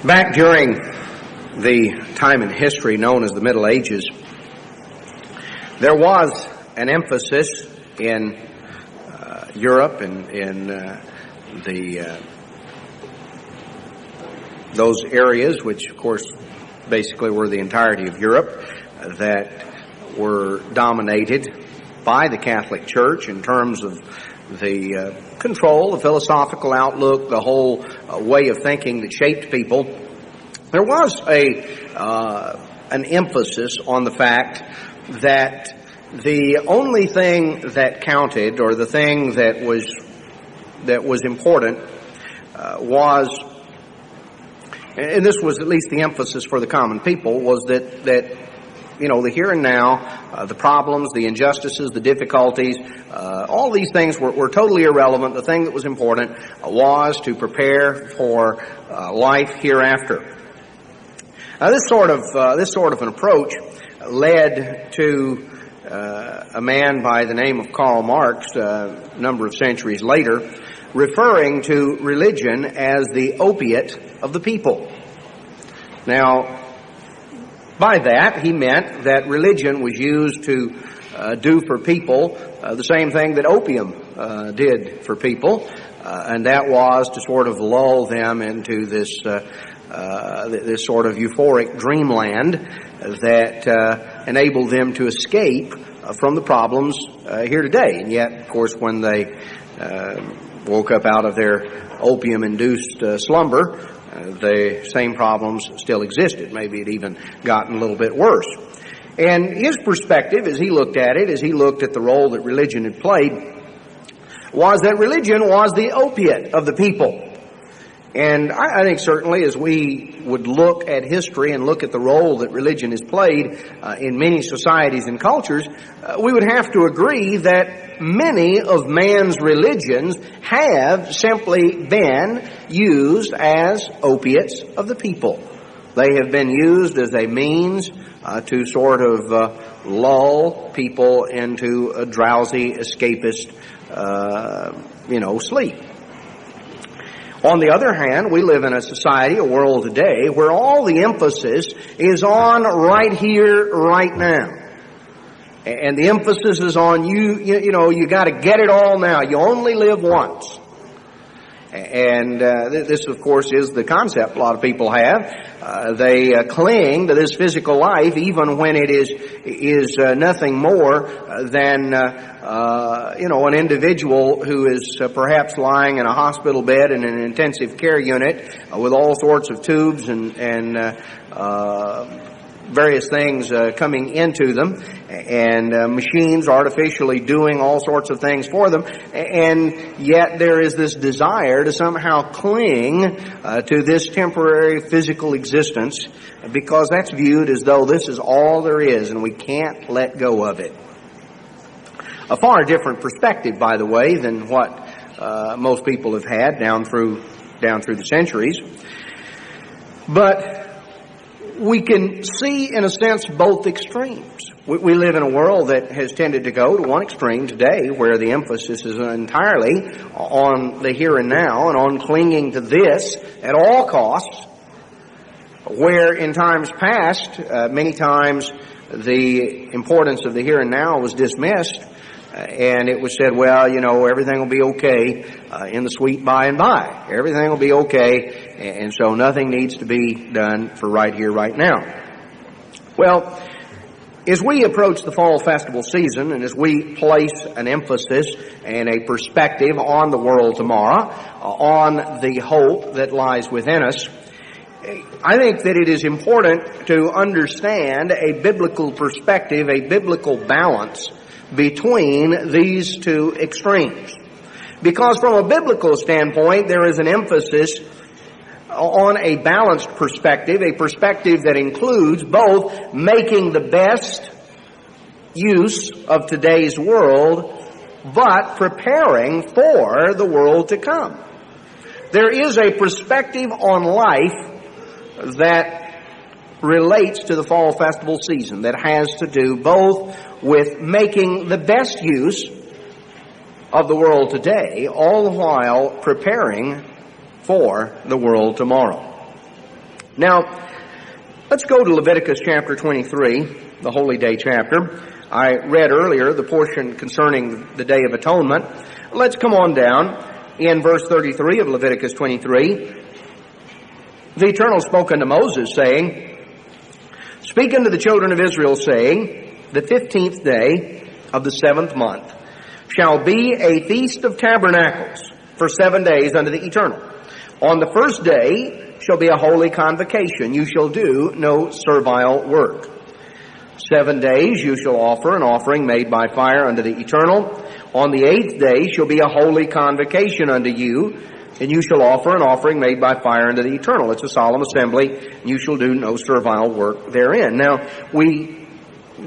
Back during the time in history known as the Middle Ages, there was an emphasis in Europe and in those areas, which of course basically were the entirety of Europe, that were dominated by the Catholic Church in terms of the control, the philosophical outlook, the whole way of thinking that shaped people. There was an emphasis on the fact that the only thing that counted, or the thing that was important, was, and this was at least the emphasis for the common people, was that the here and now, the problems, the injustices, the difficulties, all these things were totally irrelevant. The thing that was important was to prepare for life hereafter. This sort of an approach led to a man by the name of Karl Marx, a number of centuries later, referring to religion as the opiate of the people. Now, by that, he meant that religion was used to do for people the same thing that opium did for people, and that was to sort of lull them into this sort of euphoric dreamland that enabled them to escape from the problems here today. And yet, of course, when they woke up out of their opium-induced slumber, the same problems still existed. Maybe it even gotten a little bit worse. And his perspective, as he looked at it, as he looked at the role that religion had played, was that religion was the opiate of the people. And I think certainly as we would look at history and look at the role that religion has played in many societies and cultures, we would have to agree that many of man's religions have simply been used as opiates of the people. They have been used as a means to sort of lull people into a drowsy, escapist, sleep. On the other hand, we live in a society, a world today, where all the emphasis is on right here, right now. And the emphasis is on you got to get it all now. You only live once. And this, of course, is the concept a lot of people have. They cling to this physical life even when it is nothing more than an individual who is perhaps lying in a hospital bed in an intensive care unit with all sorts of tubes and various things coming into them, and machines artificially doing all sorts of things for them, and yet there is this desire to somehow cling to this temporary physical existence because that's viewed as though this is all there is and we can't let go of it. A far different perspective, by the way, than what most people have had down through the centuries. But we can see, in a sense, both extremes. We live in a world that has tended to go to one extreme today, where the emphasis is entirely on the here and now and on clinging to this at all costs, where in times past, many times the importance of the here and now was dismissed, and it was said, well, everything will be okay in the sweet by and by. Everything will be okay, and so nothing needs to be done for right here, right now. Well, as we approach the fall festival season, and as we place an emphasis and a perspective on the world tomorrow, on the hope that lies within us, I think that it is important to understand a biblical perspective, a biblical balance between these two extremes. Because from a biblical standpoint, there is an emphasis on a balanced perspective, a perspective that includes both making the best use of today's world, but preparing for the world to come. There is a perspective on life that relates to the fall festival season that has to do both with making the best use of the world today, all the while preparing for the world tomorrow. Now, let's go to Leviticus chapter 23, the Holy Day chapter. I read earlier the portion concerning the Day of Atonement. Let's come on down in verse 33 of Leviticus 23. The Eternal spoke unto Moses, saying, Speak unto the children of Israel, saying, The 15th day of the 7th month shall be a feast of tabernacles for 7 days unto the Eternal. On the first day shall be a holy convocation. You shall do no servile work. 7 days you shall offer an offering made by fire unto the Eternal. On the 8th day shall be a holy convocation unto you, and you shall offer an offering made by fire unto the Eternal. It's a solemn assembly, and you shall do no servile work therein. Now,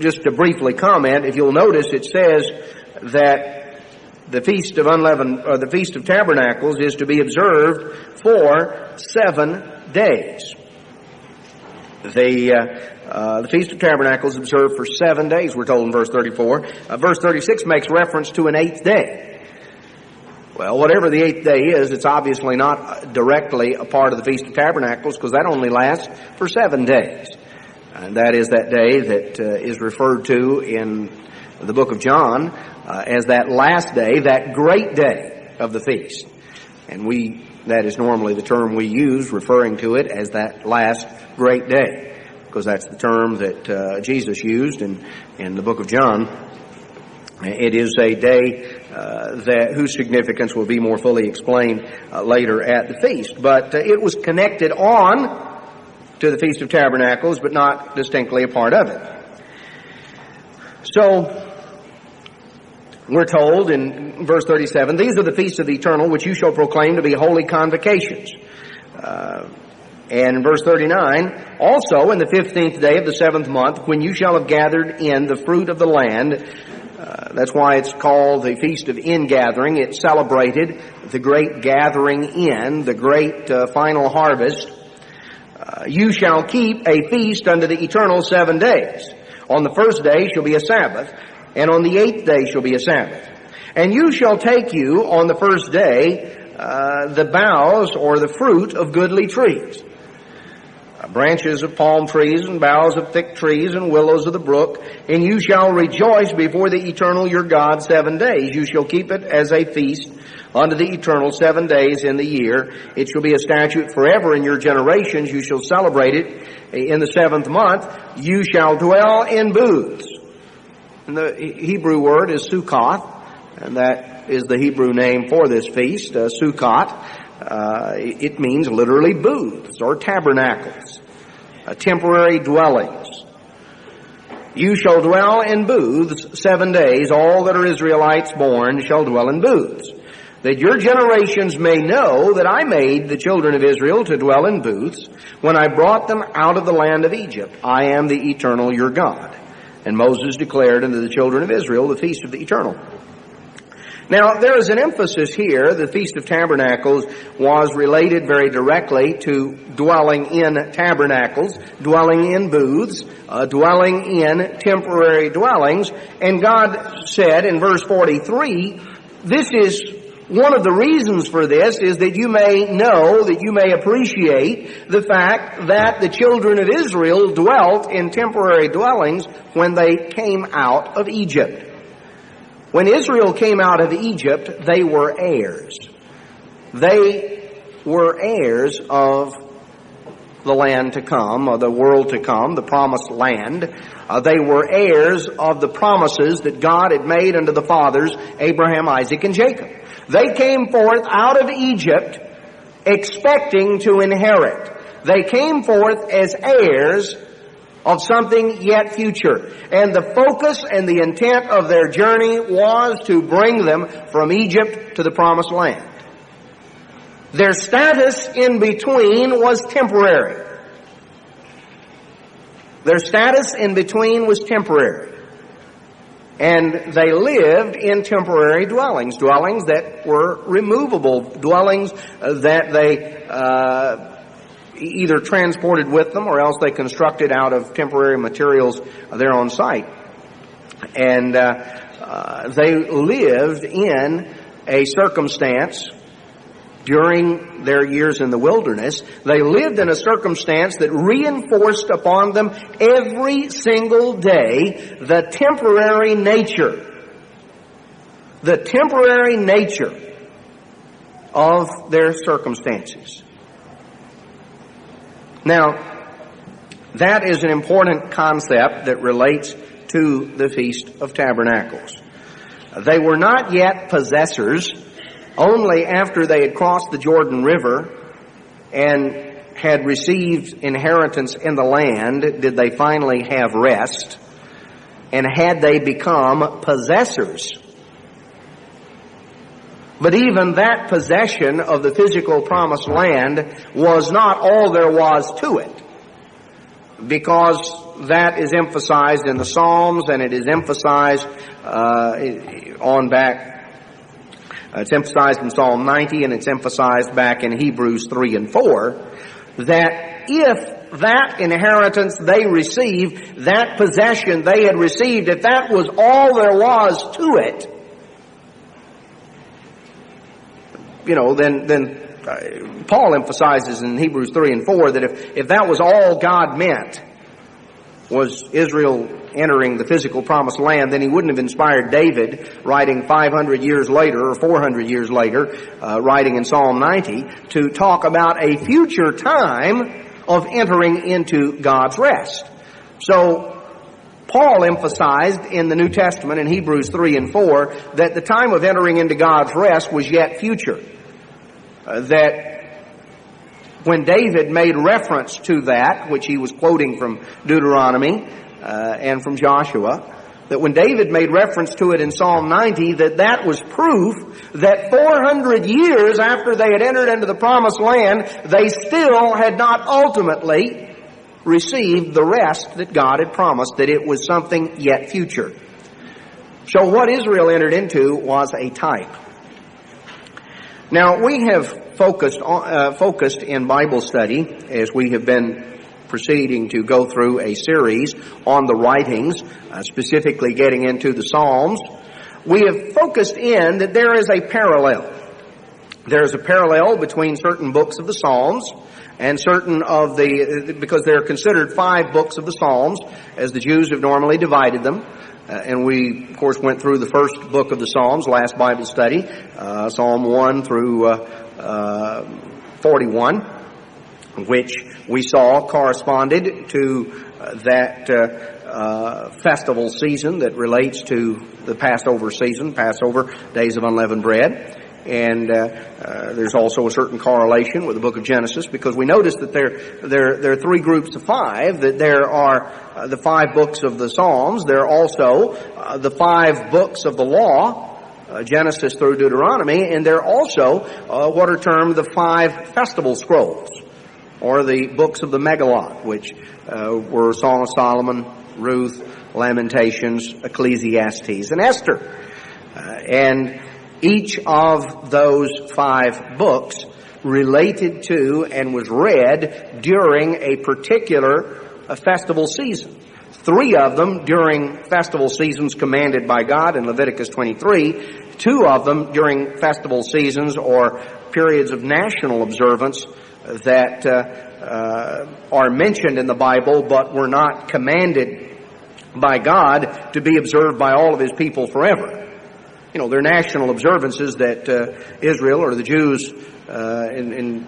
just to briefly comment, if you'll notice, it says that the Feast of Tabernacles is to be observed for 7 days. The Feast of Tabernacles is observed for 7 days, we're told in verse 34. Verse 36 makes reference to an 8th day. Well, whatever the 8th day is, it's obviously not directly a part of the Feast of Tabernacles, because that only lasts for 7 days. And that is that day that is referred to in the book of John as that last day, that great day of the feast. And that is normally the term we use, referring to it as that last great day, because that's the term that Jesus used in the book of John. It is a day whose significance will be more fully explained later at the feast. But it was connected on to the Feast of Tabernacles, but not distinctly a part of it. So, we're told in verse 37, These are the feasts of the Eternal, which you shall proclaim to be holy convocations. And in verse 39, Also in the 15th day of the 7th month, when you shall have gathered in the fruit of the land, that's why it's called the Feast of Ingathering. It celebrated the great gathering in, the great final harvest. You shall keep a feast unto the Eternal 7 days. On the first day shall be a Sabbath, and on the 8th day shall be a Sabbath. And you shall take you on the first day the boughs or the fruit of goodly trees, branches of palm trees and boughs of thick trees and willows of the brook, and you shall rejoice before the Eternal your God 7 days. You shall keep it as a feast unto the Eternal 7 days in the year. It shall be a statute forever in your generations. You shall celebrate it in the 7th month. You shall dwell in booths. And the Hebrew word is Sukkoth, and that is the Hebrew name for this feast, Sukkot. It means literally booths or tabernacles, temporary dwellings. You shall dwell in booths 7 days. All that are Israelites born shall dwell in booths, that your generations may know that I made the children of Israel to dwell in booths when I brought them out of the land of Egypt. I am the Eternal your God. And Moses declared unto the children of Israel the feast of the Eternal. Now, there is an emphasis here. The Feast of Tabernacles was related very directly to dwelling in tabernacles, dwelling in booths, dwelling in temporary dwellings. And God said in verse 43, this is one of the reasons for this is that you may know, that you may appreciate the fact that the children of Israel dwelt in temporary dwellings when they came out of Egypt. When Israel came out of Egypt, they were heirs. They were heirs of the land to come, or the world to come, the promised land. They were heirs of the promises that God had made unto the fathers, Abraham, Isaac, and Jacob. They came forth out of Egypt expecting to inherit. They came forth as heirs of something yet future. And the focus and the intent of their journey was to bring them from Egypt to the promised land. Their status in between was temporary. Their status in between was temporary. And they lived in temporary dwellings that were removable, dwellings that they either transported with them or else they constructed out of temporary materials there on site. And they lived in a circumstance during their years in the wilderness, they lived in a circumstance that reinforced upon them every single day the temporary nature of their circumstances. Now, that is an important concept that relates to the Feast of Tabernacles. They were not yet possessors. Only after they had crossed the Jordan River and had received inheritance in the land did they finally have rest, and had they become possessors. But even that possession of the physical promised land was not all there was to it, because that is emphasized in the Psalms, and it is emphasized it's emphasized in Psalm 90, and it's emphasized back in Hebrews 3 and 4, that if that inheritance they received, that possession they had received, if that was all there was to it, then Paul emphasizes in Hebrews 3 and 4 that if that was all God meant, was Israel entering the physical promised land, then he wouldn't have inspired David, writing 500 years later or 400 years later, writing in Psalm 90, to talk about a future time of entering into God's rest. So Paul emphasized in the New Testament in Hebrews 3 and 4 that the time of entering into God's rest was yet future. That when David made reference to that, which he was quoting from Deuteronomy and from Joshua, that when David made reference to it in Psalm 90, that was proof that 400 years after they had entered into the promised land, they still had not ultimately received the rest that God had promised, that it was something yet future. So what Israel entered into was a type. Now, we have focused in Bible study, as we have been proceeding to go through a series on the writings, specifically getting into the Psalms. We have focused in that there is a parallel. There is a parallel between certain books of the Psalms and certain of because they're considered 5 books of the Psalms, as the Jews have normally divided them. And we, of course, went through the first book of the Psalms, last Bible study, Psalm 1 through 41, which we saw corresponded to that festival season that relates to the Passover season, Passover, Days of Unleavened Bread. And there's also a certain correlation with the book of Genesis, because we notice that there are 3 groups of 5, that there are the 5 books of the Psalms, there are also the 5 books of the law, Genesis through Deuteronomy, and there are also what are termed the 5 festival scrolls, or the books of the Megillot, which were Song of Solomon, Ruth, Lamentations, Ecclesiastes, and Esther. And each of those 5 books related to and was read during a particular festival season. 3 of them during festival seasons commanded by God in Leviticus 23. 2 of them during festival seasons or periods of national observance that are mentioned in the Bible but were not commanded by God to be observed by all of His people forever. They're national observances that Israel or the Jews, in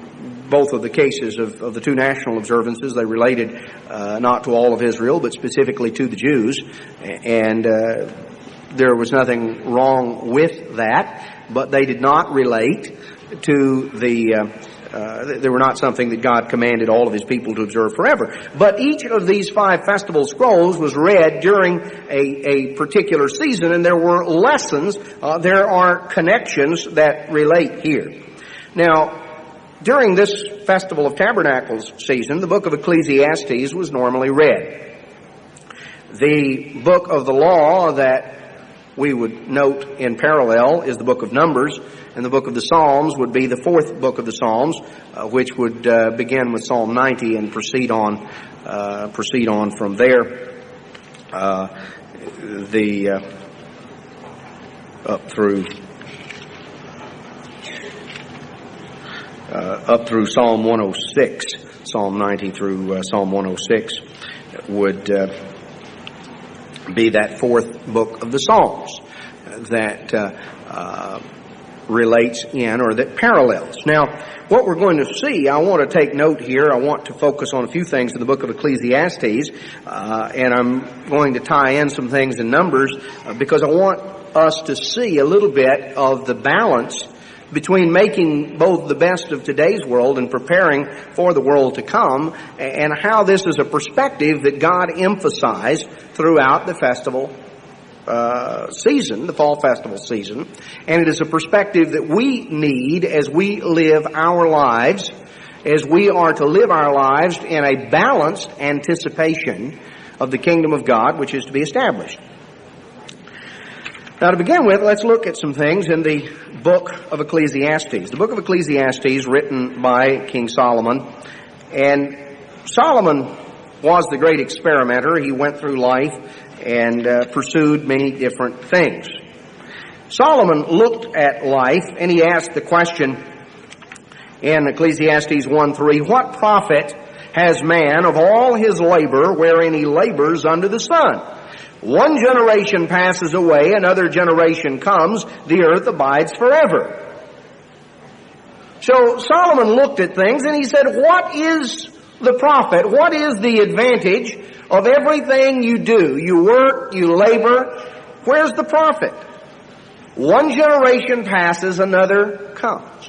both of the cases of the 2 national observances, they related not to all of Israel, but specifically to the Jews. And there was nothing wrong with that, but they did not relate to they were not something that God commanded all of His people to observe forever. But each of these 5 festival scrolls was read during a particular season, and there were lessons, there are connections that relate here. Now, during this Festival of Tabernacles season, the book of Ecclesiastes was normally read. The book of the law that we would note in parallel is the book of Numbers, and the book of the Psalms would be the 4th book of the Psalms, which would begin with Psalm 90 and proceed on from there, up through up through Psalm 106, Psalm 90 through Psalm 106 would be that fourth book of the Psalms that relates in, or that parallels. Now, what we're going to see, I want to take note here. I want to focus on a few things in the book of Ecclesiastes, and I'm going to tie in some things in Numbers because I want us to see a little bit of the balance between making both the best of today's world and preparing for the world to come, and how this is a perspective that God emphasized throughout the festival season, the fall festival season. And it is a perspective that we need as we live our lives, as we are to live our lives in a balanced anticipation of the kingdom of God, which is to be established. Now, to begin with, let's look at some things in the book of Ecclesiastes. The book of Ecclesiastes, written by King Solomon. And Solomon was the great experimenter. He went through life and pursued many different things. Solomon looked at life and he asked the question in Ecclesiastes 1:3, "What profit has man of all his labor wherein he labors under the sun? One generation passes away, another generation comes, the earth abides forever." So Solomon looked at things and he said, what is the profit? What is the advantage of everything you do? You work, you labor. Where's the profit? One generation passes, another comes.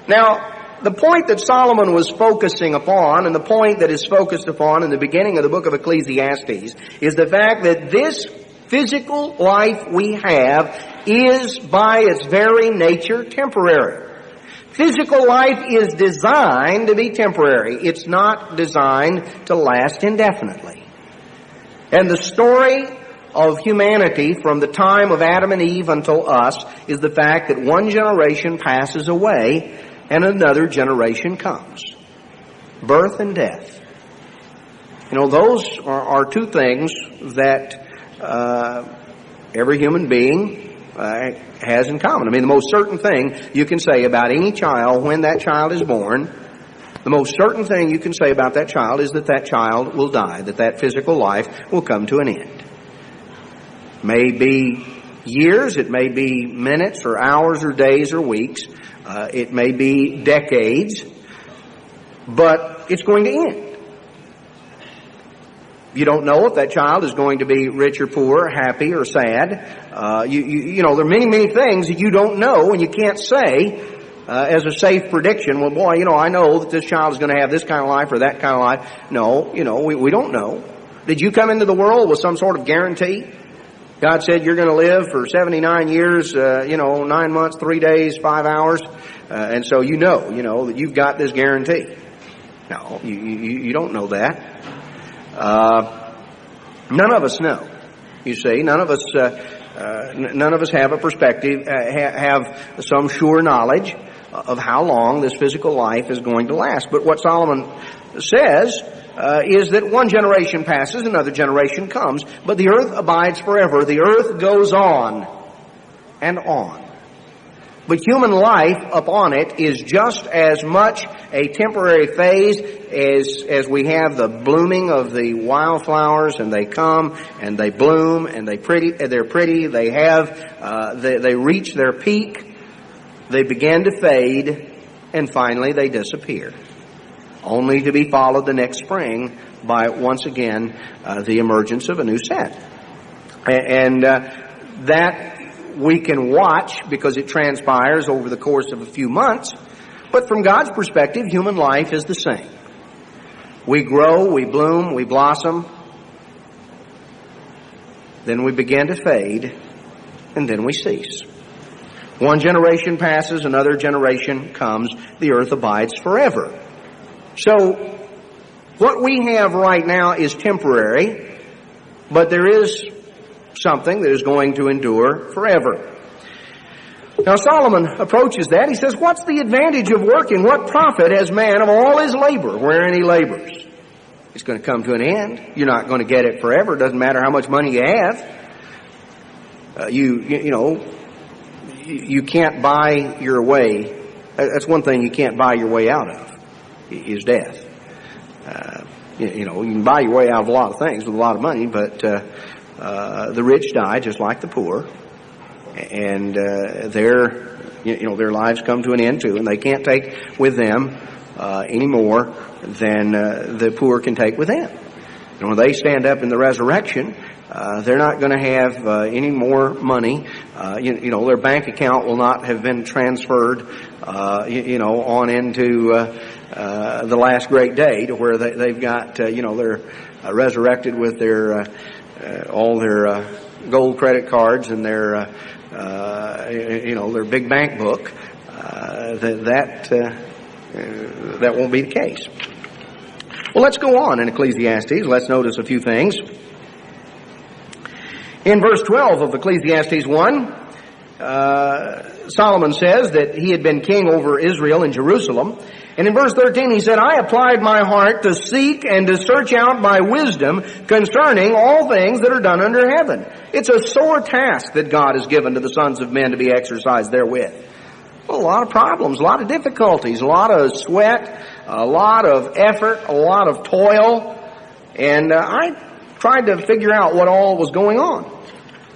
Now, the point that Solomon was focusing upon, and the point that is focused upon in the beginning of the book of Ecclesiastes, is the fact that this physical life we have is by its very nature temporary. Physical life is designed to be temporary. It's not designed to last indefinitely. And the story of humanity from the time of Adam and Eve until us is the fact that one generation passes away and another generation comes. Birth and death. You know, those are two things that every human being has in common. I mean, the most certain thing you can say about any child when that child is born, the most certain thing you can say about that child is that that child will die, that that physical life will come to an end. It may be years, it may be minutes or hours or days or weeks, it may be decades, but it's going to end. You don't know if that child is going to be rich or poor, happy or sad. You know, there are many, many things that you don't know and you can't say as a safe prediction. Well, boy, you know, I know that this child is going to have this kind of life or that kind of life. No, you know, we don't know. Did you come into the world with some sort of guarantee? God said you're going to live for 79 years, 9 months, 3 days, 5 hours. And so you know that you've got this guarantee. No, you don't know that. None of us know. You see, none of us have a perspective, have some sure knowledge of how long this physical life is going to last. But what Solomon says is that one generation passes, another generation comes, but the earth abides forever. The earth goes on and on. But human life upon it is just as much a temporary phase as we have the blooming of the wildflowers, and they come and they bloom and they're pretty. They reach their peak, they begin to fade, and finally they disappear, only to be followed the next spring by once again the emergence of a new set, and that we can watch because it transpires over the course of a few months. But from God's perspective, human life is the same. We grow, we bloom, we blossom, then we begin to fade, and then we cease. One generation passes, another generation comes, the earth abides forever. So, what we have right now is temporary, but there is something that is going to endure forever. Now Solomon approaches that. He says, what's the advantage of working? What profit has man of all his labor wherein he labors? It's going to come to an end. You're not going to get it forever. It doesn't matter how much money you have. You can't buy your way That's one thing you can't buy your way out of, is death. You can buy your way out of a lot of things with a lot of money, but the rich die just like the poor, and their lives come to an end too, and they can't take with them any more than the poor can take with them. And when they stand up in the resurrection, they're not going to have any more money. Their bank account will not have been transferred, on into the last great day, to where they've got, they're resurrected with their all their gold credit cards and their big bank book. That won't be the case. Well, let's go on in Ecclesiastes. Let's notice a few things. In verse 12 of Ecclesiastes 1, Solomon says that he had been king over Israel in Jerusalem. And in verse 13 he said, I applied my heart to seek and to search out by wisdom concerning all things that are done under heaven. It's a sore task that God has given to the sons of men to be exercised therewith. Well, a lot of problems, a lot of difficulties, a lot of sweat, a lot of effort, a lot of toil. And I tried to figure out what all was going on.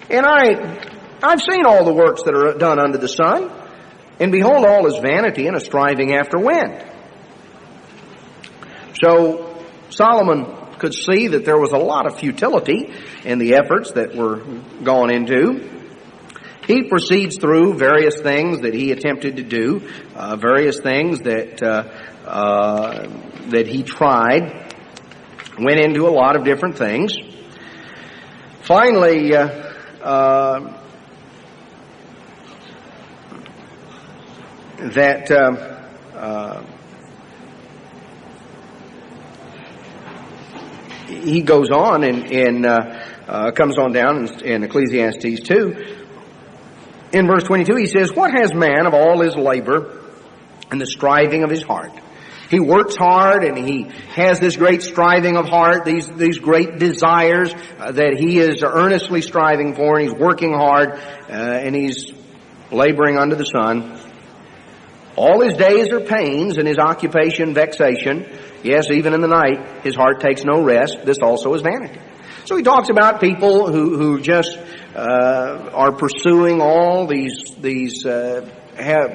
And I've seen all the works that are done under the sun, and behold, all is vanity and a striving after wind. So Solomon could see that there was a lot of futility in the efforts that were gone into. He proceeds through various things that he attempted to do, various things that he tried, went into a lot of different things. Finally, he goes on and comes on down in Ecclesiastes 2. In verse 22 he says, what has man of all his labor and the striving of his heart? He works hard and he has this great striving of heart, these great desires that he is earnestly striving for, and he's working hard and he's laboring under the sun. All his days are pains and his occupation vexation. Yes, even in the night his heart takes no rest. This also is vanity. So he talks about people who just are pursuing all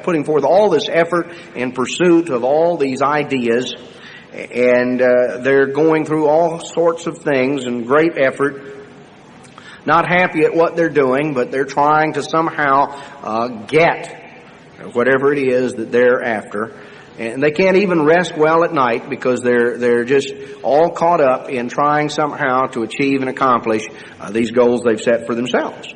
putting forth all this effort in pursuit of all these ideas, and they're going through all sorts of things in great effort, not happy at what they're doing, but they're trying to somehow get whatever it is that they're after. And they can't even rest well at night because they're just all caught up in trying somehow to achieve and accomplish these goals they've set for themselves.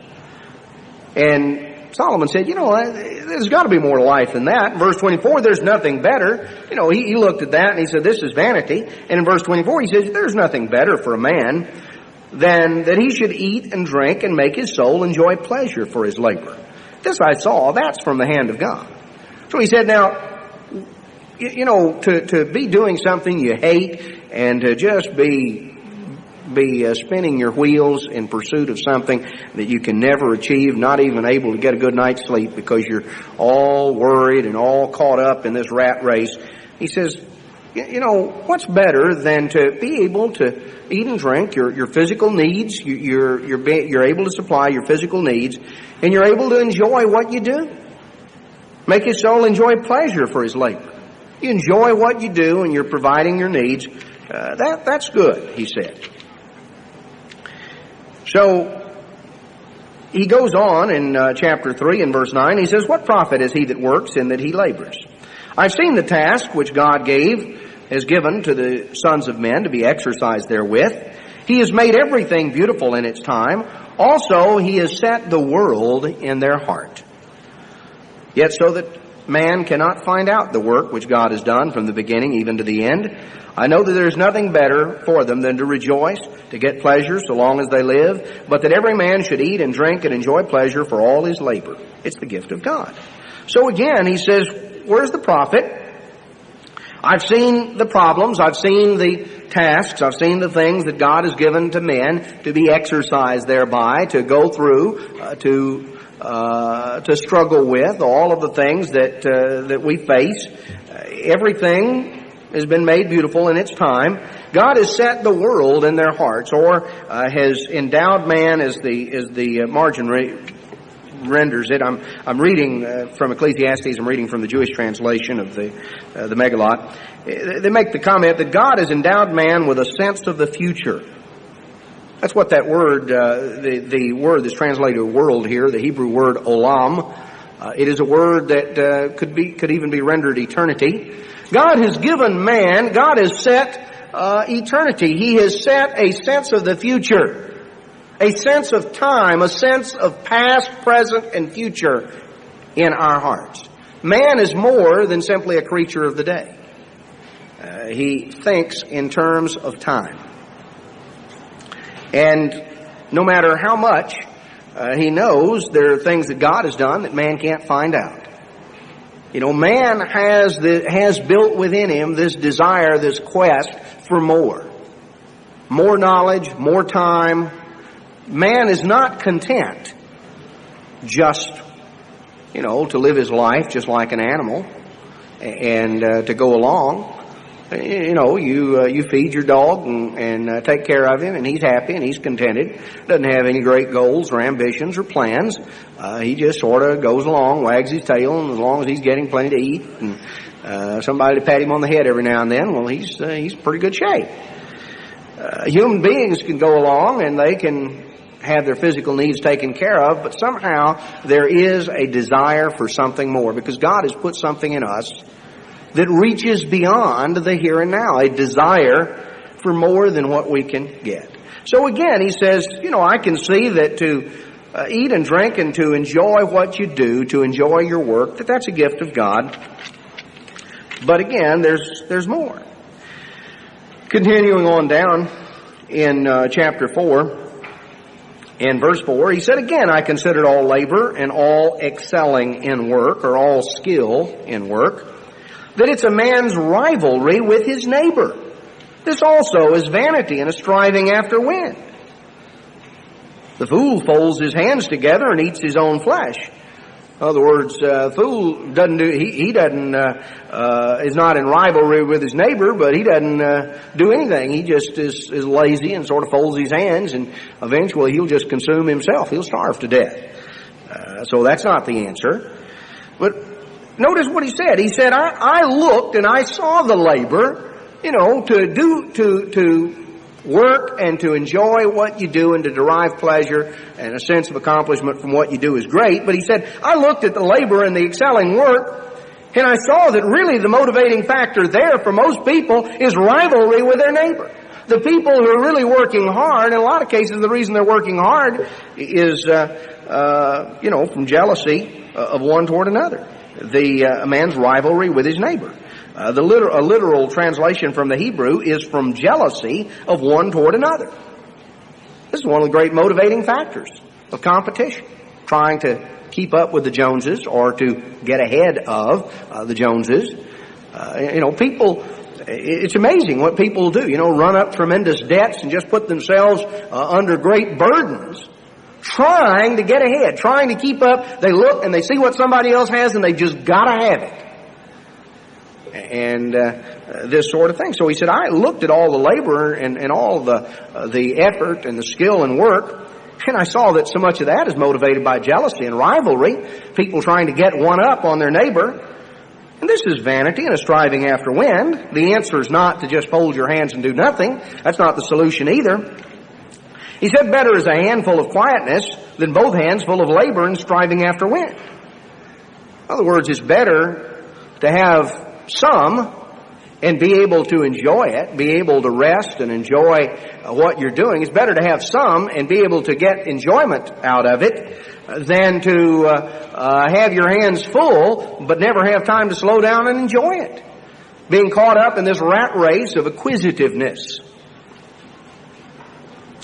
And Solomon said, there's got to be more to life than that. In verse 24, there's nothing better. He looked at that and he said, this is vanity. And in verse 24, he says, there's nothing better for a man than that he should eat and drink and make his soul enjoy pleasure for his labor. This I saw, that's from the hand of God. So he said, now, to be doing something you hate and to just be spinning your wheels in pursuit of something that you can never achieve, not even able to get a good night's sleep because you're all worried and all caught up in this rat race. He says, what's better than to be able to eat and drink your physical needs, you're able to supply your physical needs, and you're able to enjoy what you do. Make his soul enjoy pleasure for his labor. You enjoy what you do and you're providing your needs. That's good, he said. So he goes on in chapter 3 and verse 9. He says, what profit is he that works in that he labors? I've seen the task which God has given to the sons of men to be exercised therewith. He has made everything beautiful in its time. Also he has set the world in their heart. Yet so that man cannot find out the work which God has done from the beginning even to the end. I know that there is nothing better for them than to rejoice, to get pleasure so long as they live, but that every man should eat and drink and enjoy pleasure for all his labor. It's the gift of God. So again, he says, where's the profit? I've seen the problems, I've seen the tasks, I've seen the things that God has given to men to be exercised thereby, to go through, to to struggle with, all of the things that we face. Everything has been made beautiful in its time. God has set the world in their hearts, or has endowed man, as the margin renders it. I'm reading from Ecclesiastes. I'm reading from the Jewish translation of the Megillot. They make the comment that God has endowed man with a sense of the future. That's what that word, the word that's translated world here, the Hebrew word olam. It is a word that could even be rendered eternity. God has given man, God has set eternity. He has set a sense of the future, a sense of time, a sense of past, present, and future in our hearts. Man is more than simply a creature of the day. He thinks in terms of time. And no matter how much he knows, there are things that God has done that man can't find out. You know, man has built within him this desire, this quest for more. More knowledge, more time. Man is not content just, to live his life just like an animal and to go along. You feed your dog and take care of him, and he's happy and he's contented. Doesn't have any great goals or ambitions or plans. He just sort of goes along, wags his tail, and as long as he's getting plenty to eat and somebody to pat him on the head every now and then, well, he's pretty good shape. Human beings can go along and they can have their physical needs taken care of, but somehow there is a desire for something more, because God has put something in us that reaches beyond the here and now, a desire for more than what we can get. So again, he says, I can see that to eat and drink and to enjoy what you do, to enjoy your work, that's a gift of God. But again, there's more. Continuing on down in chapter 4, in verse 4, he said, again, I considered all labor and all excelling in work, or all skill in work, that it's a man's rivalry with his neighbor. This also is vanity and a striving after wind. The fool folds his hands together and eats his own flesh. In other words, fool doesn't do, he doesn't, is not in rivalry with his neighbor, but he doesn't do anything. He just is lazy and sort of folds his hands, and eventually he'll just consume himself. He'll starve to death. So that's not the answer. But notice what he said. He said, I looked and I saw the labor, to work and to enjoy what you do and to derive pleasure and a sense of accomplishment from what you do is great. But he said, I looked at the labor and the excelling work, and I saw that really the motivating factor there for most people is rivalry with their neighbor. The people who are really working hard, in a lot of cases the reason they're working hard is, from jealousy of one toward another. A man's rivalry with his neighbor. A literal translation from the Hebrew is from jealousy of one toward another. This is one of the great motivating factors of competition. Trying to keep up with the Joneses or to get ahead of the Joneses. People, it's amazing what people do. Run up tremendous debts and just put themselves under great burdens, trying to get ahead, trying to keep up. They look and they see what somebody else has and they just gotta have it. And this sort of thing. So he said, I looked at all the labor and all the effort and the skill and work, and I saw that so much of that is motivated by jealousy and rivalry, people trying to get one up on their neighbor. And this is vanity and a striving after wind. The answer is not to just fold your hands and do nothing. That's not the solution either. He said, better is a handful of quietness than both hands full of labor and striving after wind. In other words, it's better to have some and be able to enjoy it, be able to rest and enjoy what you're doing. It's better to have some and be able to get enjoyment out of it than to have your hands full but never have time to slow down and enjoy it. Being caught up in this rat race of acquisitiveness.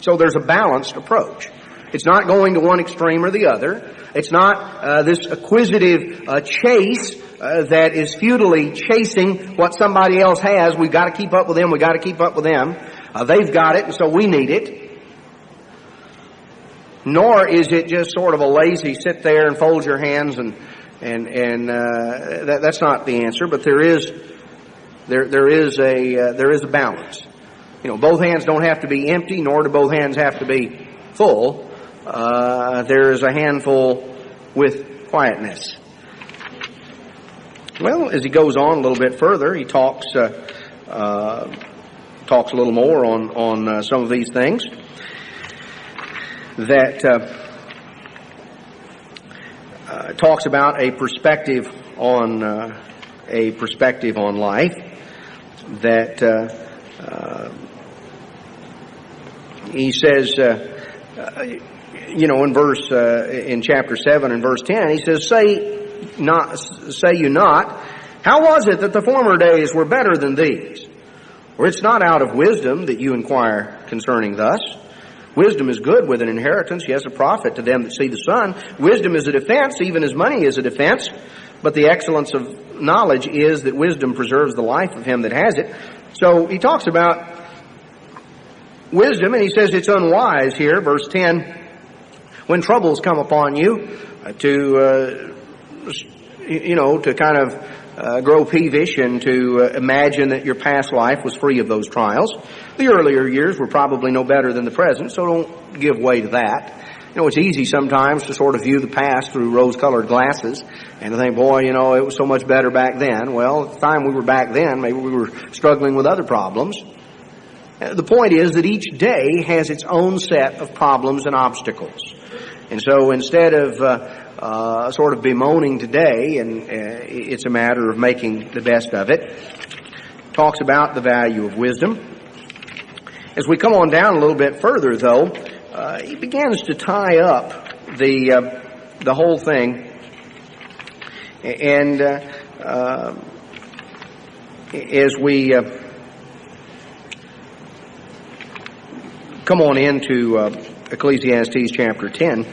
So there's a balanced approach. It's not going to one extreme or the other. It's not this acquisitive chase that is futilely chasing what somebody else has. We've got to keep up with them. We've got to keep up with them. They've got it, and so we need it. nor is it just sort of a lazy sit there and fold your hands that's not the answer. But there is a balance. Both hands don't have to be empty, nor do both hands have to be full. There is a handful with quietness. Well, as he goes on a little bit further, he talks a little more on some of these things that talks about a perspective on life that he says in chapter 7 and verse 10, he says, say you not, how was it that the former days were better than these? For it's not out of wisdom that you inquire concerning thus. Wisdom is good with an inheritance, yes, a profit to them that see the sun. Wisdom is a defense, even as money is a defense. But the excellence of knowledge is that wisdom preserves the life of him that has it. So he talks about wisdom, and he says it's unwise here, verse 10, when troubles come upon you, to kind of grow peevish and to imagine that your past life was free of those trials. The earlier years were probably no better than the present, so don't give way to that. It's easy sometimes to sort of view the past through rose-colored glasses and to think, boy, it was so much better back then. Well, at the time we were back then, maybe we were struggling with other problems. The point is that each day has its own set of problems and obstacles. And so instead of sort of bemoaning today, and it's a matter of making the best of it, talks about the value of wisdom. As we come on down a little bit further, though, he begins to tie up the whole thing, and as we come on into Ecclesiastes chapter 10,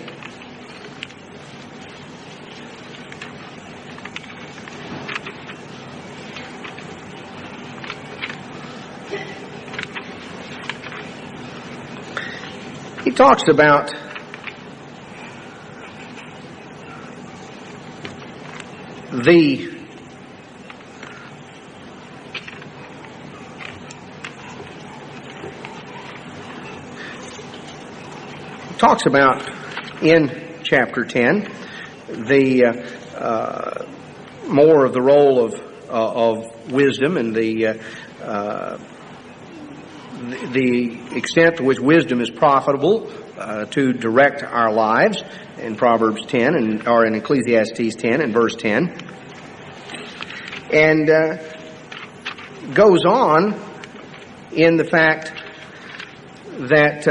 he talks about in chapter 10 the more of the role of wisdom and the extent to which wisdom is profitable to direct our lives in Proverbs 10 or in Ecclesiastes 10 and verse 10, and goes on in the fact that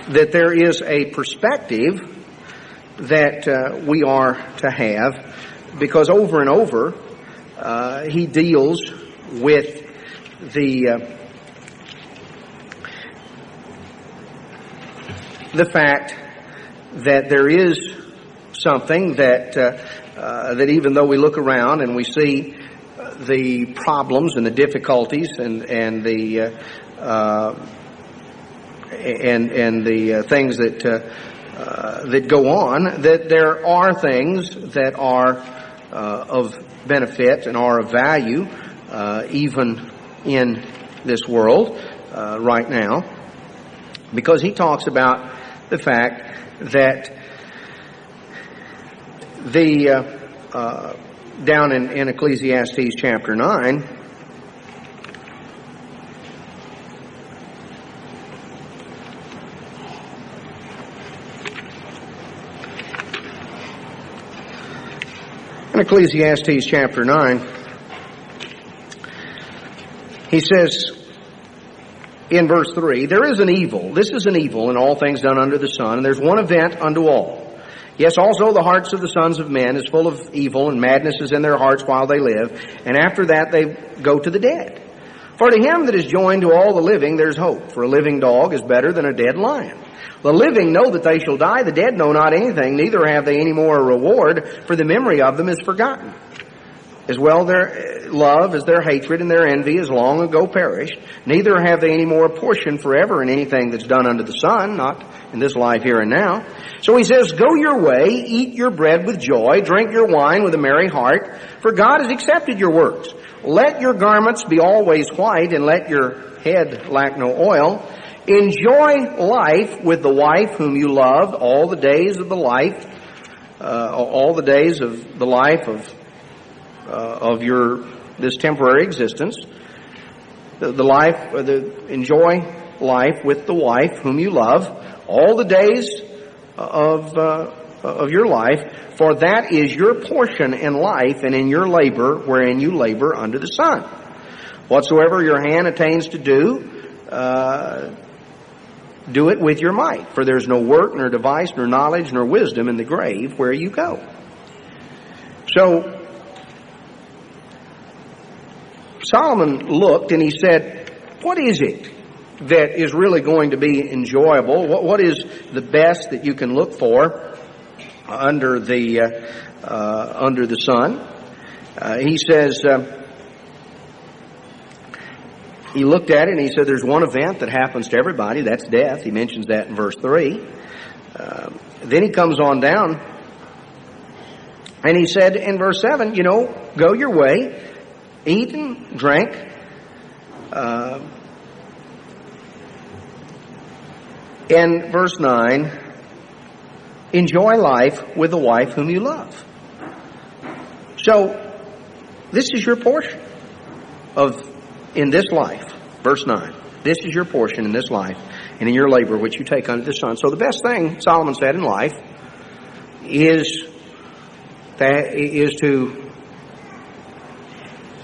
that there is a perspective that we are to have, because over and over he deals with the fact that there is something that that even though we look around and we see the problems and the difficulties and the things that go on, that there are things that are of benefit and are of value even in this world right now, because he talks about the fact that down in Ecclesiastes chapter 9, in Ecclesiastes chapter 9, he says in verse 3, there is an evil, this is an evil in all things done under the sun, and there's one event unto all. Yes, also the hearts of the sons of men is full of evil, and madness is in their hearts while they live, and after that they go to the dead. For to him that is joined to all the living there's hope, for a living dog is better than a dead lion. The living know that they shall die, the dead know not anything, neither have they any more a reward, for the memory of them is forgotten. as well their love as their hatred and their envy is long ago perished. Neither have they any more portion forever in anything that's done under the sun, not in this life here and now. So he says, go your way, eat your bread with joy, drink your wine with a merry heart, for God has accepted your works. Let your garments be always white, and let your head lack no oil. Enjoy life with the wife whom you love all the days of the life, of your this temporary existence. Enjoy life with the wife whom you love all the days of your life, for that is your portion in life and in your labor wherein you labor under the sun. Whatsoever your hand attains to do, do it with your might, for there's no work, nor device, nor knowledge, nor wisdom in the grave where you go. So Solomon looked and he said, what is it that is really going to be enjoyable? What is the best that you can look for under the sun? He says, he looked at it and he said, there's one event that happens to everybody, that's death. He mentions that in verse 3. Then he comes on down and he said in verse 7, go your way, eat and drink, in verse 9, enjoy life with the wife whom you love. So, this is your portion in this life. Verse 9. This is your portion in this life and in your labor which you take under the sun. So the best thing, Solomon said, in life is to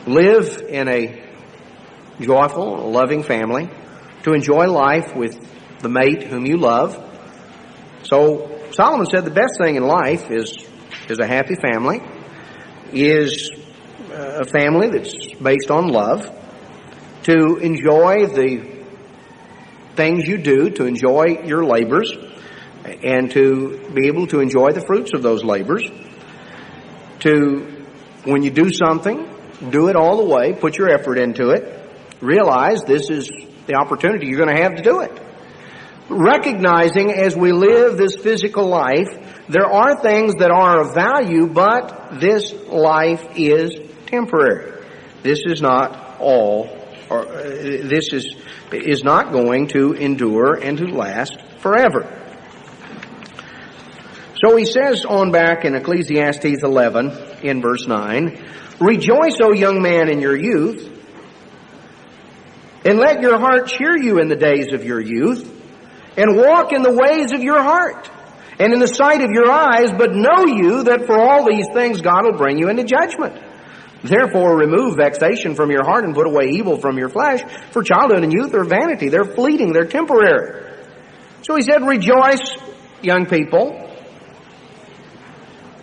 live in a joyful, loving family, to enjoy life with the mate whom you love. So Solomon said the best thing in life is a happy family, is a family that's based on love, to enjoy the things you do, to enjoy your labors, and to be able to enjoy the fruits of those labors. To, when you do something, do it all the way, put your effort into it, realize this is the opportunity you're going to have to do it. Recognizing as we live this physical life, there are things that are of value, but this life is temporary. This is not all, or this is not going to endure and to last forever. So he says on back in Ecclesiastes 11 in verse 9, rejoice, O young man, in your youth, and let your heart cheer you in the days of your youth, and walk in the ways of your heart, and in the sight of your eyes, but know you that for all these things God will bring you into judgment. Therefore remove vexation from your heart and put away evil from your flesh, for childhood and youth are vanity. They're fleeting, they're temporary. So he said, rejoice, young people.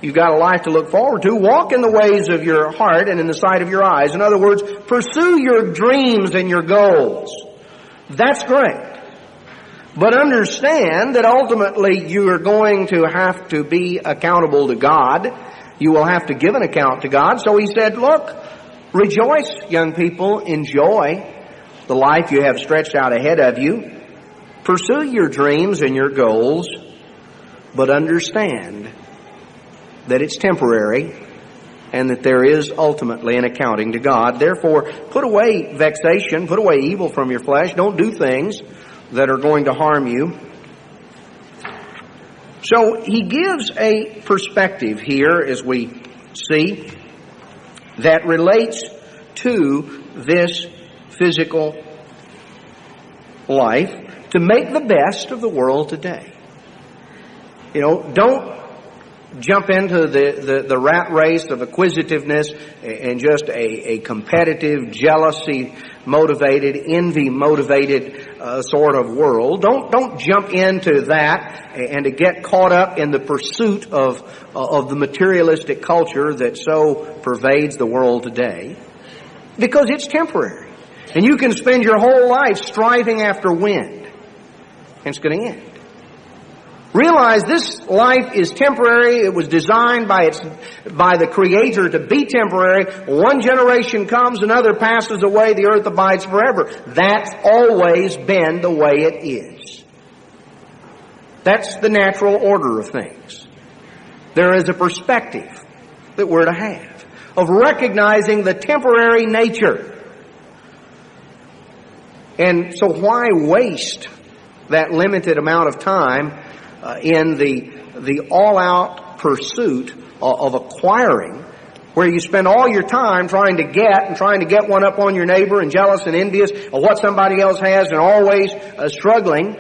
You've got a life to look forward to. Walk in the ways of your heart and in the sight of your eyes. In other words, pursue your dreams and your goals. That's great. But understand that ultimately you are going to have to be accountable to God. You will have to give an account to God. So he said, look, rejoice, young people. Enjoy the life you have stretched out ahead of you. Pursue your dreams and your goals, but understand that it's temporary and that there is ultimately an accounting to God. Therefore, put away vexation, put away evil from your flesh. Don't do things that are going to harm you. So he gives a perspective here, as we see, that relates to this physical life to make the best of the world today. Don't jump into the rat race of acquisitiveness and just a competitive, jealousy-motivated, envy-motivated sort of world. Don't jump into that and to get caught up in the pursuit of the materialistic culture that so pervades the world today, because it's temporary. And you can spend your whole life striving after wind, and it's going to end. Realize this life is temporary. It was designed by the Creator to be temporary. One generation comes, another passes away, the earth abides forever. That's always been the way it is. That's the natural order of things. There is a perspective that we're to have of recognizing the temporary nature. And so why waste that limited amount of time in the all-out pursuit of acquiring, where you spend all your time trying to get one up on your neighbor and jealous and envious of what somebody else has and always struggling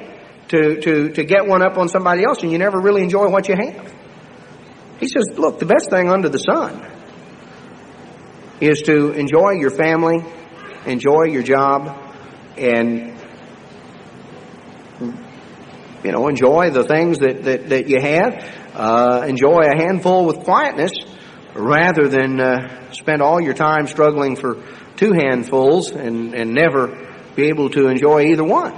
to get one up on somebody else, and you never really enjoy what you have. He says, look, the best thing under the sun is to enjoy your family, enjoy your job, and enjoy the things that you have. Enjoy a handful with quietness rather than spend all your time struggling for two handfuls and never be able to enjoy either one.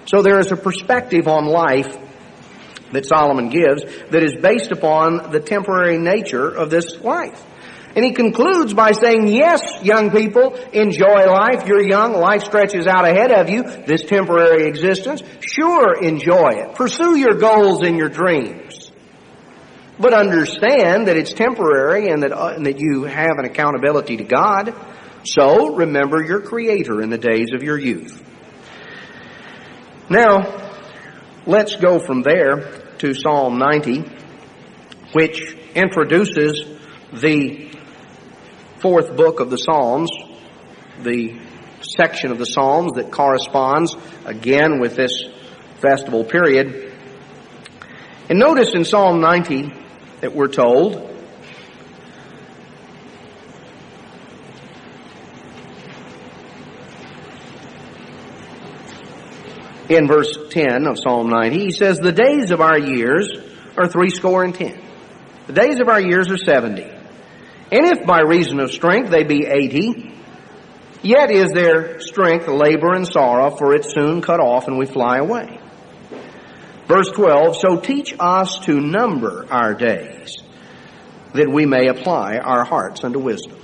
So there is a perspective on life that Solomon gives that is based upon the temporary nature of this life. And he concludes by saying, yes, young people, enjoy life. You're young. Life stretches out ahead of you, this temporary existence. Sure, enjoy it. Pursue your goals and your dreams. But understand that it's temporary and that you have an accountability to God. So remember your Creator in the days of your youth. Now, let's go from there to Psalm 90, which introduces the fourth book of the Psalms, the section of the Psalms that corresponds again with this festival period. And notice in Psalm 90 that we're told, in verse 10 of Psalm 90, he says, the days of our years are 70. The days of our years are 70. And if by reason of strength they be 80, yet is their strength labor and sorrow, for it's soon cut off and we fly away. Verse 12, so teach us to number our days, that we may apply our hearts unto wisdom.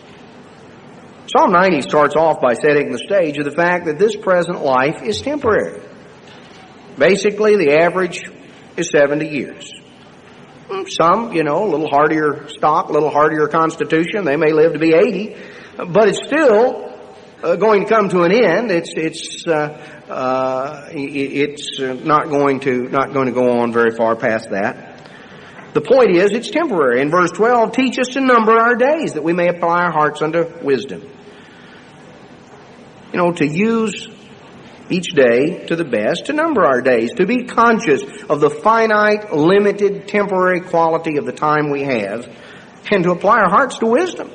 Psalm 90 starts off by setting the stage of the fact that this present life is temporary. Basically, the average is 70 years. Some, a little hardier stock, a little hardier constitution, they may live to be 80, but it's still going to come to an end. It's not going to go on very far past that. The point is, it's temporary. In verse 12, teach us to number our days, that we may apply our hearts unto wisdom. To use each day to the best, to number our days, to be conscious of the finite, limited, temporary quality of the time we have, and to apply our hearts to wisdom,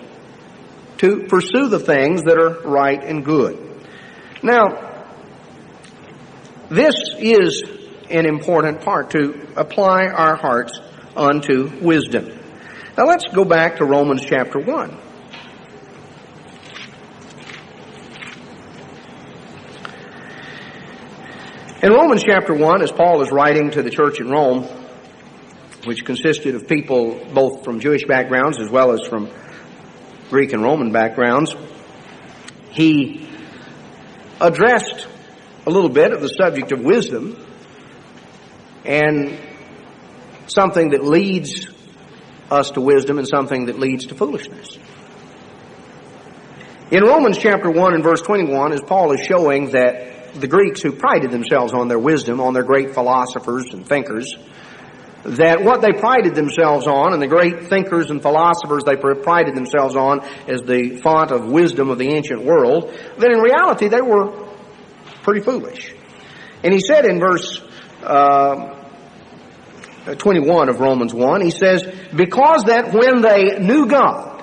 to pursue the things that are right and good. Now, this is an important part, to apply our hearts unto wisdom. Now let's go back to Romans chapter 1. In Romans chapter 1, as Paul is writing to the church in Rome, which consisted of people both from Jewish backgrounds as well as from Greek and Roman backgrounds, he addressed a little bit of the subject of wisdom and something that leads us to wisdom and something that leads to foolishness. In Romans chapter 1 and verse 21, as Paul is showing that the Greeks, who prided themselves on their wisdom, on their great philosophers and thinkers, that what they prided themselves on, and the great thinkers and philosophers they prided themselves on as the font of wisdom of the ancient world, that in reality they were pretty foolish. And he said in verse 21 of Romans 1, he says, because that when they knew God,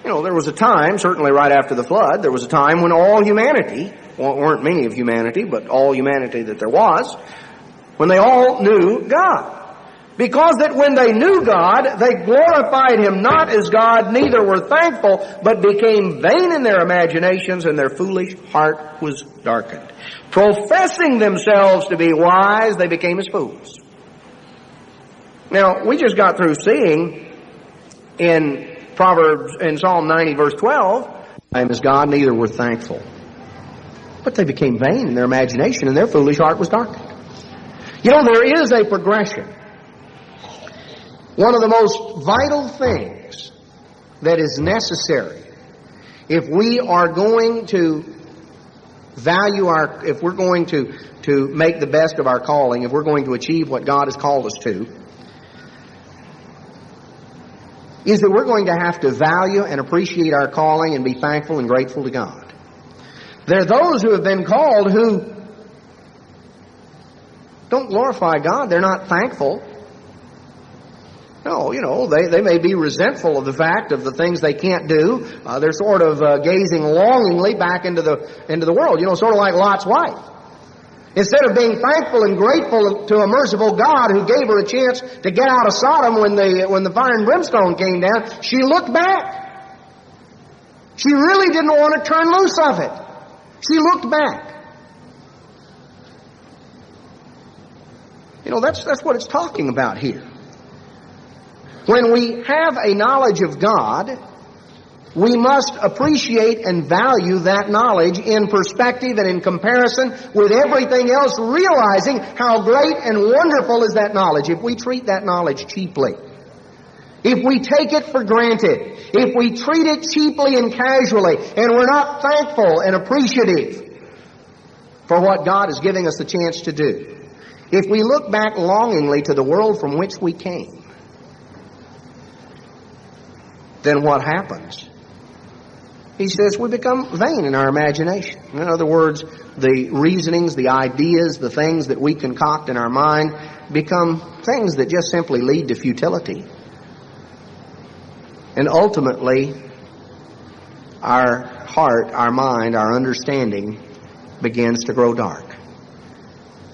there was a time, certainly right after the flood, there was a time when all humanity, weren't many of humanity, but all humanity that there was, when they all knew God. Because that when they knew God, they glorified Him not as God, neither were thankful, but became vain in their imaginations, and their foolish heart was darkened. Professing themselves to be wise, they became as fools, Now, we just got through seeing in Psalm 90 verse 12, I am as God, neither were thankful. But they became vain in their imagination, and their foolish heart was darkened. You know, there is a progression. One of the most vital things that is necessary if we are going to if we're going to make the best of our calling, if we're going to achieve what God has called us to, is that we're going to have to value and appreciate our calling and be thankful and grateful to God. There are those who have been called who don't glorify God. They're not thankful. No, you know, they may be resentful of the fact of the things they can't do. They're sort of gazing longingly back into the world. You know, sort of like Lot's wife. Instead of being thankful and grateful to a merciful God who gave her a chance to get out of Sodom when the fire and brimstone came down, she looked back. She really didn't want to turn loose of it. She looked back. You know, that's what it's talking about here. When we have a knowledge of God, we must appreciate and value that knowledge in perspective and in comparison with everything else, realizing how great and wonderful is that knowledge. If we treat that knowledge cheaply, if we take it for granted, if we treat it cheaply and casually, and we're not thankful and appreciative for what God is giving us the chance to do, if we look back longingly to the world from which we came, then what happens? He says we become vain in our imagination. In other words, the reasonings, the ideas, the things that we concoct in our mind become things that just simply lead to futility. And ultimately, our heart, our mind, our understanding begins to grow dark.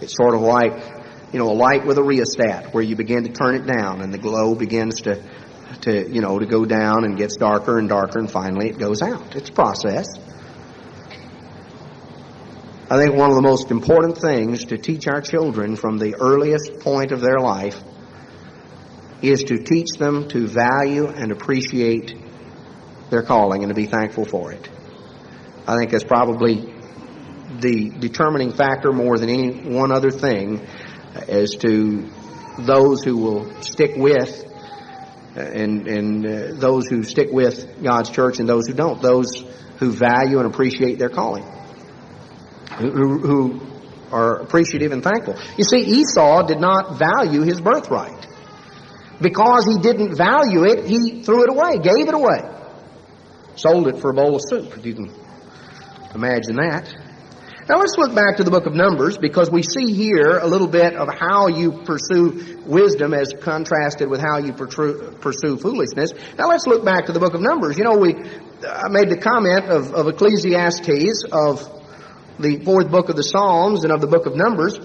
It's sort of like, you know, a light with a rheostat where you begin to turn it down and the glow begins to go down and gets darker and darker, and finally it goes out. It's a process. I think one of the most important things to teach our children from the earliest point of their life is to teach them to value and appreciate their calling and to be thankful for it. I think that's probably the determining factor more than any one other thing as to those who will stick with and those who stick with God's church and those who don't, those who value and appreciate their calling, who are appreciative and thankful. You see, Esau did not value his birthright. Because he didn't value it, he threw it away, gave it away. Sold it for a bowl of soup, if you can imagine that. Now let's look back to the book of Numbers, because we see here a little bit of how you pursue wisdom as contrasted with how you pursue foolishness. Now let's look back to the book of Numbers. You know, I made the comment of Ecclesiastes, of the fourth book of the Psalms, and of the book of Numbers,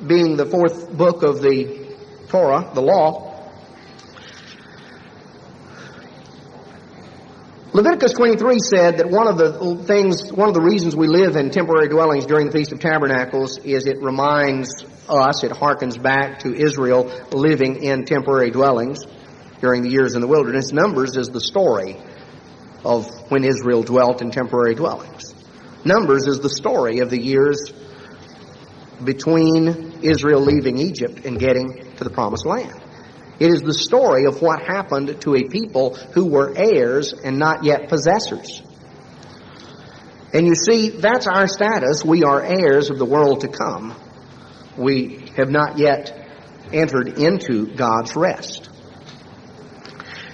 being the fourth book of the Torah, the law. Leviticus 23 said that one of the reasons we live in temporary dwellings during the Feast of Tabernacles is it reminds us, it harkens back to Israel living in temporary dwellings during the years in the wilderness. Numbers is the story of when Israel dwelt in temporary dwellings. Numbers is the story of the years between Israel leaving Egypt and getting to the Promised Land. It is the story of what happened to a people who were heirs and not yet possessors. And you see, that's our status. We are heirs of the world to come. We have not yet entered into God's rest.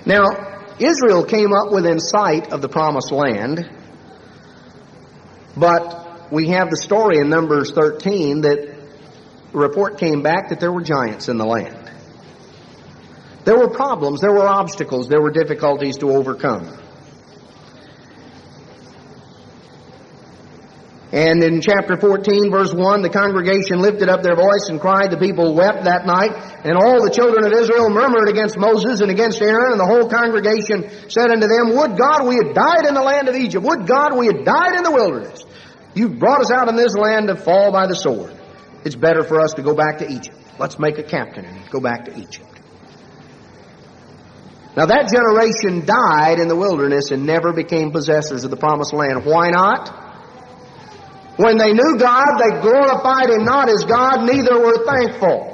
Now, Israel came up within sight of the Promised Land, but we have the story in Numbers 13 that a report came back that there were giants in the land. There were problems, there were obstacles, there were difficulties to overcome. And in chapter 14, verse 1, the congregation lifted up their voice and cried. The people wept that night. And all the children of Israel murmured against Moses and against Aaron. And the whole congregation said unto them, Would God we had died in the land of Egypt. Would God we had died in the wilderness. You brought us out in this land to fall by the sword. It's better for us to go back to Egypt. Let's make a captain and go back to Egypt. Now that generation died in the wilderness and never became possessors of the promised land. Why not? When they knew God, they glorified Him not as God, neither were thankful.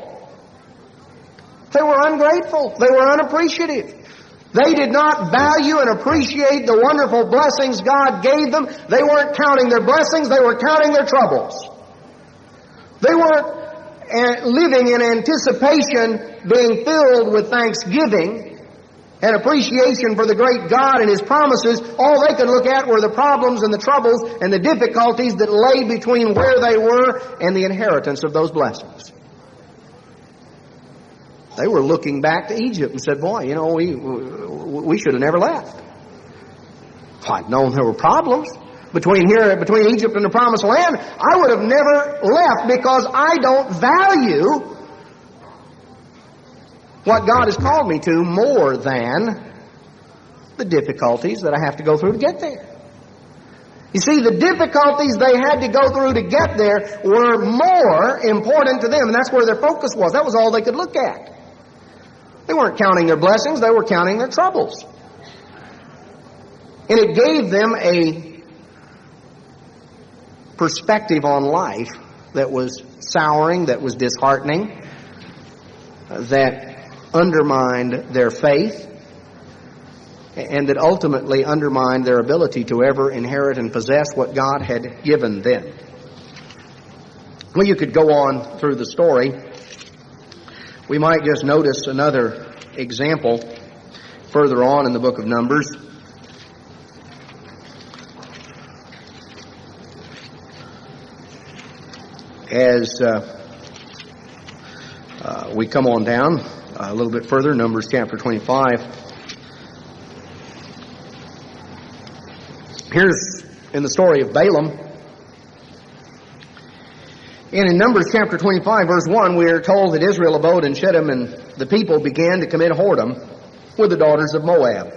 They were ungrateful. They were unappreciative. They did not value and appreciate the wonderful blessings God gave them. They weren't counting their blessings, they were counting their troubles. They weren't living in anticipation, being filled with thanksgiving and appreciation for the great God and His promises. All they could look at were the problems and the troubles and the difficulties that lay between where they were and the inheritance of those blessings. They were looking back to Egypt and said, boy, we should have never left. If I'd known there were problems between Egypt and the promised land, I would have never left, because I don't value what God has called me to more than the difficulties that I have to go through to get there. You see, the difficulties they had to go through to get there were more important to them, and that's where their focus was. That was all they could look at. They weren't counting their blessings, they were counting their troubles. And it gave them a perspective on life that was souring, that was disheartening, that undermined their faith, and that ultimately undermined their ability to ever inherit and possess what God had given them. Well, you could go on through the story. We might just notice another example further on in the book of Numbers. As we come on down a little bit further, Numbers chapter 25. Here's in the story of Balaam. And in Numbers chapter 25, verse 1, we are told that Israel abode in Shittim, and the people began to commit whoredom with the daughters of Moab.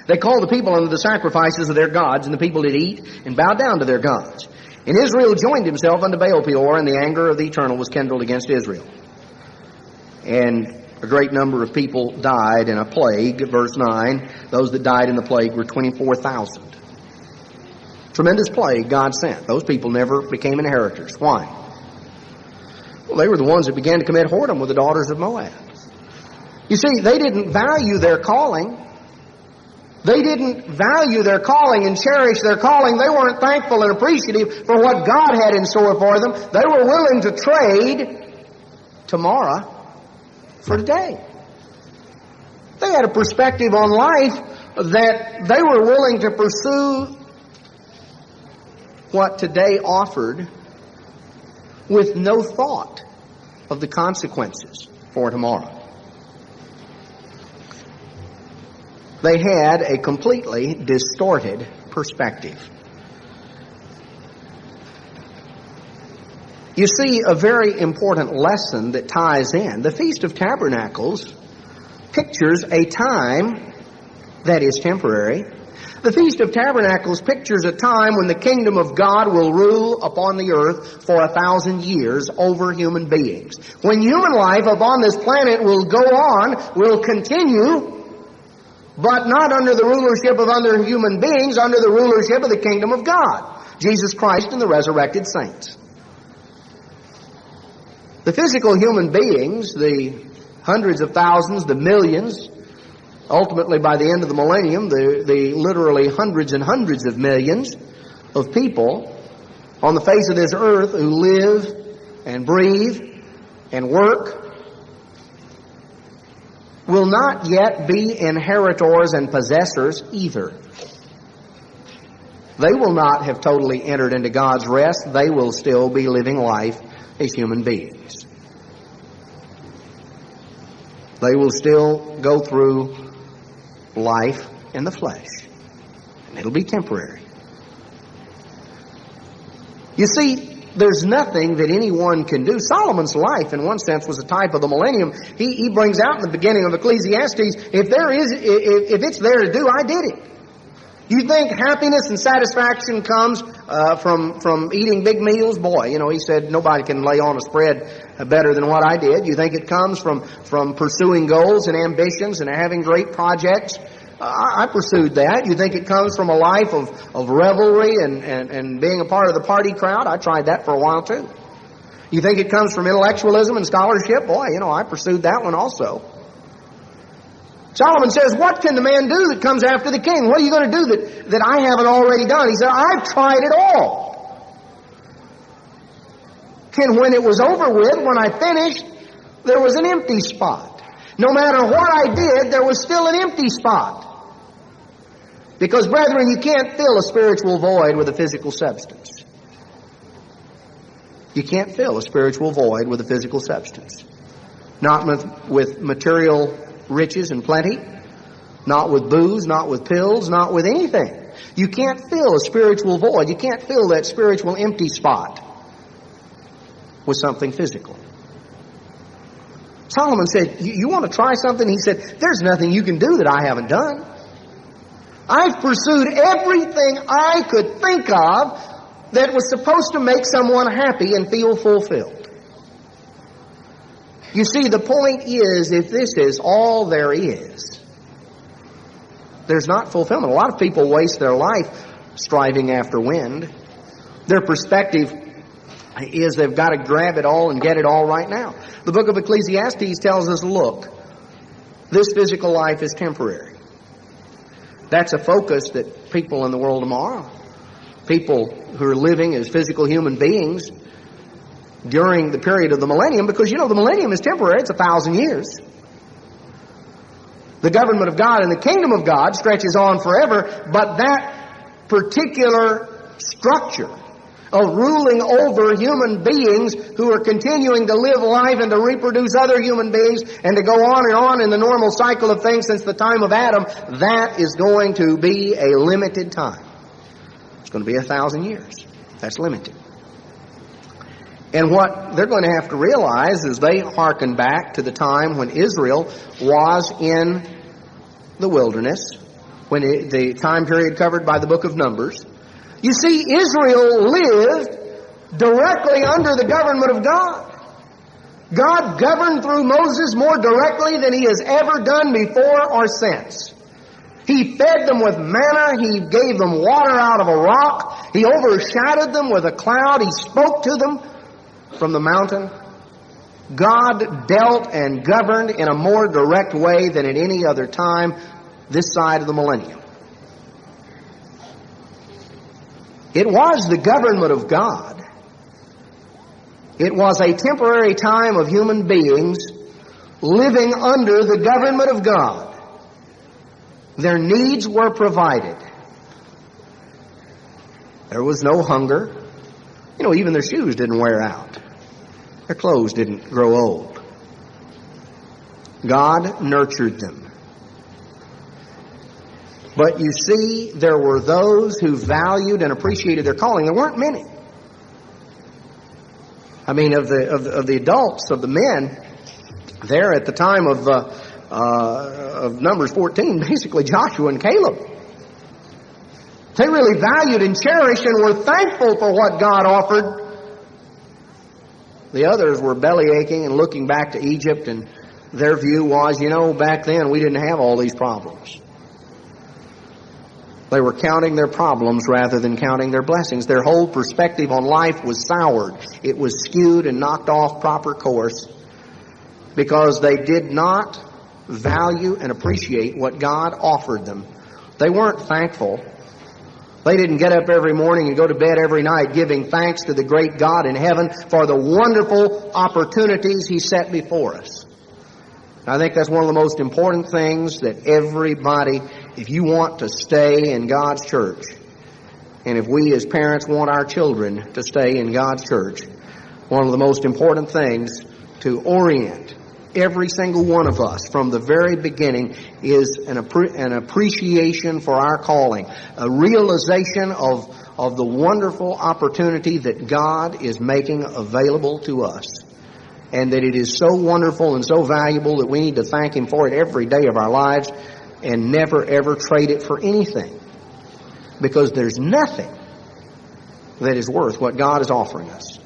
They called the people unto the sacrifices of their gods, and the people did eat and bow down to their gods. And Israel joined himself unto Baal-peor, and the anger of the Eternal was kindled against Israel. And a great number of people died in a plague. Verse 9, those that died in the plague were 24,000. Tremendous plague God sent. Those people never became inheritors. Why? Well, they were the ones that began to commit whoredom with the daughters of Moab. You see, they didn't value their calling. They didn't value their calling and cherish their calling. They weren't thankful and appreciative for what God had in store for them. They were willing to trade tomorrow for today. They had a perspective on life that they were willing to pursue what today offered with no thought of the consequences for tomorrow. They had a completely distorted perspective. You see, a very important lesson that ties in. The Feast of Tabernacles pictures a time that is temporary. The Feast of Tabernacles pictures a time when the kingdom of God will rule upon the earth for 1,000 years over human beings. When human life upon this planet will go on, will continue, but not under the rulership of other human beings, under the rulership of the kingdom of God, Jesus Christ and the resurrected saints. The physical human beings, the hundreds of thousands, the millions, ultimately, by the end of the millennium, the literally hundreds and hundreds of millions of people on the face of this earth who live and breathe and work will not yet be inheritors and possessors either. They will not have totally entered into God's rest. They will still be living life as human beings. They will still go through life in the flesh, and it'll be temporary. You see, there's nothing that anyone can do. Solomon's life, in one sense, was a type of the millennium. He brings out in the beginning of Ecclesiastes, if it's there to do, I did it. You think happiness and satisfaction comes from eating big meals? Boy, he said nobody can lay on a spread better than what I did. You think it comes from pursuing goals and ambitions and having great projects? I pursued that. You think it comes from a life of revelry and being a part of the party crowd? I tried that for a while too. You think it comes from intellectualism and scholarship? Boy, I pursued that one also. Solomon says, what can the man do that comes after the king? What are you going to do that I haven't already done? He said, I've tried it all. And when it was over with, when I finished, there was an empty spot. No matter what I did, there was still an empty spot. Because, brethren, you can't fill a spiritual void with a physical substance. You can't fill a spiritual void with a physical substance. Not with material riches and plenty, not with booze, not with pills, not with anything. You can't fill a spiritual void. You can't fill that spiritual empty spot with something physical. Solomon said, you want to try something? He said, there's nothing you can do that I haven't done. I've pursued everything I could think of that was supposed to make someone happy and feel fulfilled. You see, the point is, if this is all there is, there's not fulfillment. A lot of people waste their life striving after wind. Their perspective is they've got to grab it all and get it all right now. The book of Ecclesiastes tells us, look, this physical life is temporary. That's a focus that people in the world tomorrow, people who are living as physical human beings during the period of the millennium, because the millennium is temporary, it's 1,000 years. The government of God and the kingdom of God stretches on forever, but that particular structure of ruling over human beings who are continuing to live life and to reproduce other human beings and to go on in the normal cycle of things since the time of Adam, that is going to be a limited time. It's going to be 1,000 years. That's limited. And what they're going to have to realize is they hearken back to the time when Israel was in the wilderness, when the time period covered by the book of Numbers. You see, Israel lived directly under the government of God. God governed through Moses more directly than he has ever done before or since. He fed them with manna. He gave them water out of a rock. He overshadowed them with a cloud. He spoke to them from the mountain. God dealt and governed in a more direct way than at any other time this side of the millennium. It was the government of God. It was a temporary time of human beings living under the government of God. Their needs were provided. There was no hunger. Even their shoes didn't wear out. Their clothes didn't grow old. God nurtured them. But you see, there were those who valued and appreciated their calling. There weren't many. Of the adults, of the men, there at the time of Numbers 14, basically Joshua and Caleb. They really valued and cherished and were thankful for what God offered. The others were belly aching and looking back to Egypt, and their view was, back then we didn't have all these problems. They were counting their problems rather than counting their blessings. Their whole perspective on life was soured. It was skewed and knocked off proper course because they did not value and appreciate what God offered them. They weren't thankful. They didn't get up every morning and go to bed every night giving thanks to the great God in heaven for the wonderful opportunities He set before us. I think that's one of the most important things that everybody, if you want to stay in God's church, and if we as parents want our children to stay in God's church, one of the most important things to orient every single one of us from the very beginning is an appreciation for our calling, a realization of the wonderful opportunity that God is making available to us, and that it is so wonderful and so valuable that we need to thank Him for it every day of our lives and never ever trade it for anything. because there's nothing that is worth what God is offering us.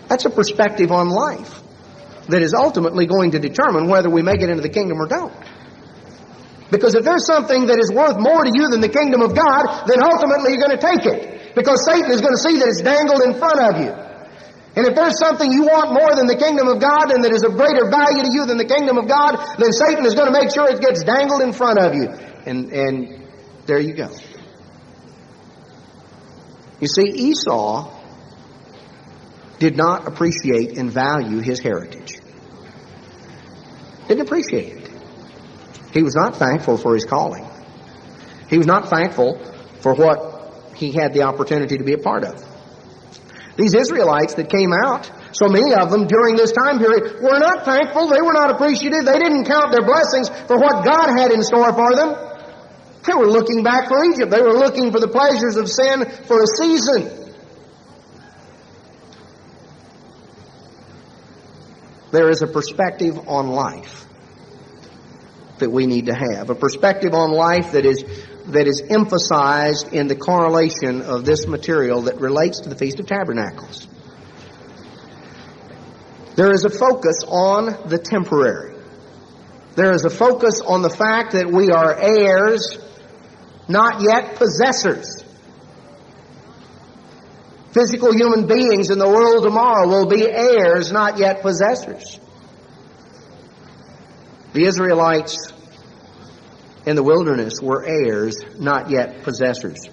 That's a perspective on life that is ultimately going to determine whether we make it into the kingdom or don't. Because if there's something that is worth more to you than the kingdom of God, then ultimately you're going to take it. Because Satan is going to see that it's dangled in front of you. And if there's something you want more than the kingdom of God and that is of greater value to you than the kingdom of God, then Satan is going to make sure it gets dangled in front of you. And there you go. You see, Esau did not appreciate and value his heritage. Didn't appreciate it. He was not thankful for his calling. He was not thankful for what he had the opportunity to be a part of. These Israelites that came out, so many of them during this time period, were not thankful. They were not appreciative. They didn't count their blessings for what God had in store for them. They were looking back for Egypt. They were looking for the pleasures of sin for a season. There is a perspective on life that we need to have. A perspective on life that is emphasized in the correlation of this material that relates to the Feast of Tabernacles. There is a focus on the temporary. There is a focus on the fact that we are heirs, not yet possessors. Physical human beings in the world tomorrow will be heirs, not yet possessors. The Israelites in the wilderness were heirs, not yet possessors.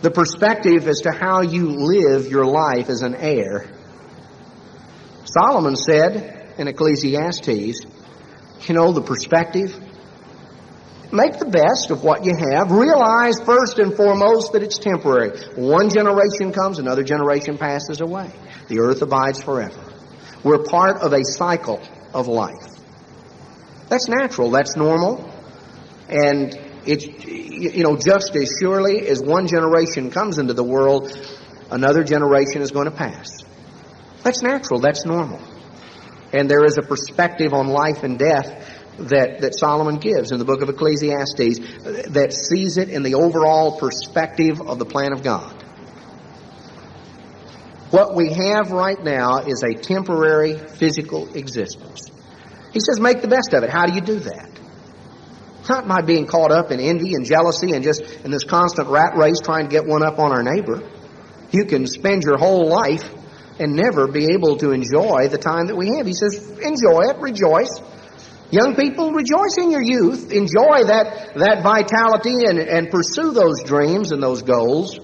The perspective as to how you live your life as an heir. Solomon said in Ecclesiastes, the perspective, make the best of what you have. Realize first and foremost that it's temporary. One generation comes, another generation passes away. The earth abides forever. We're part of a cycle of life. That's natural. That's normal. And it's, just as surely as one generation comes into the world, another generation is going to pass. That's natural. That's normal. And there is a perspective on life and death that Solomon gives in the book of Ecclesiastes that sees it in the overall perspective of the plan of God. What we have right now is a temporary physical existence. He says, make the best of it. How do you do that? Not by being caught up in envy and jealousy and just in this constant rat race trying to get one up on our neighbor. You can spend your whole life and never be able to enjoy the time that we have. He says, enjoy it, rejoice. Young people, rejoice in your youth. Enjoy that vitality and pursue those dreams and those goals.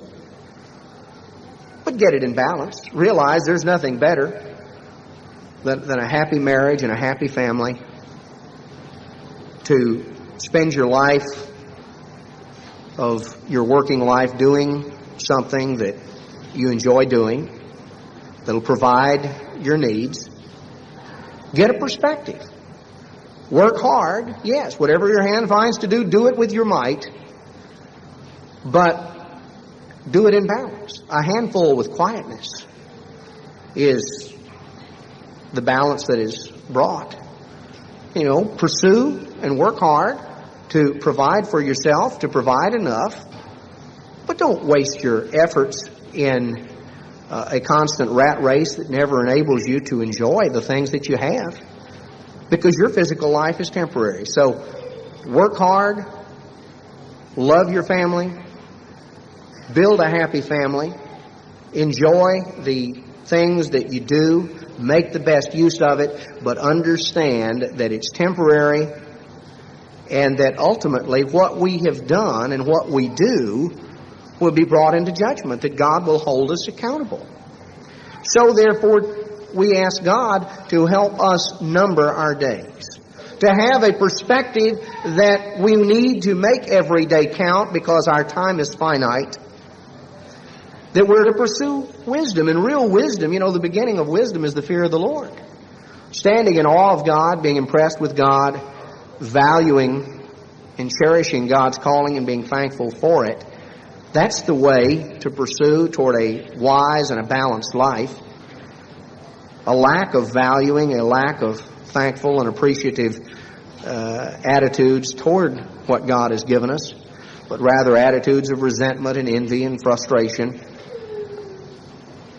But get it in balance. Realize there's nothing better than a happy marriage and a happy family. To spend your life of your working life doing something that you enjoy doing, that'll provide your needs. Get a perspective. Work hard, yes. Whatever your hand finds to do, do it with your might. But do it in balance. A handful with quietness is the balance that is brought. Pursue and work hard to provide for yourself, to provide enough. But don't waste your efforts in a constant rat race that never enables you to enjoy the things that you have. Because your physical life is temporary. So work hard, love your family, build a happy family, enjoy the things that you do, make the best use of it, but understand that it's temporary and that ultimately what we have done and what we do will be brought into judgment, that God will hold us accountable. So therefore, we ask God to help us number our days, to have a perspective that we need to make every day count because our time is finite, that we're to pursue wisdom. And real wisdom, the beginning of wisdom is the fear of the Lord. Standing in awe of God, being impressed with God, valuing and cherishing God's calling and being thankful for it. That's the way to pursue toward a wise and a balanced life. A lack of valuing, a lack of thankful and appreciative attitudes toward what God has given us, but rather attitudes of resentment and envy and frustration.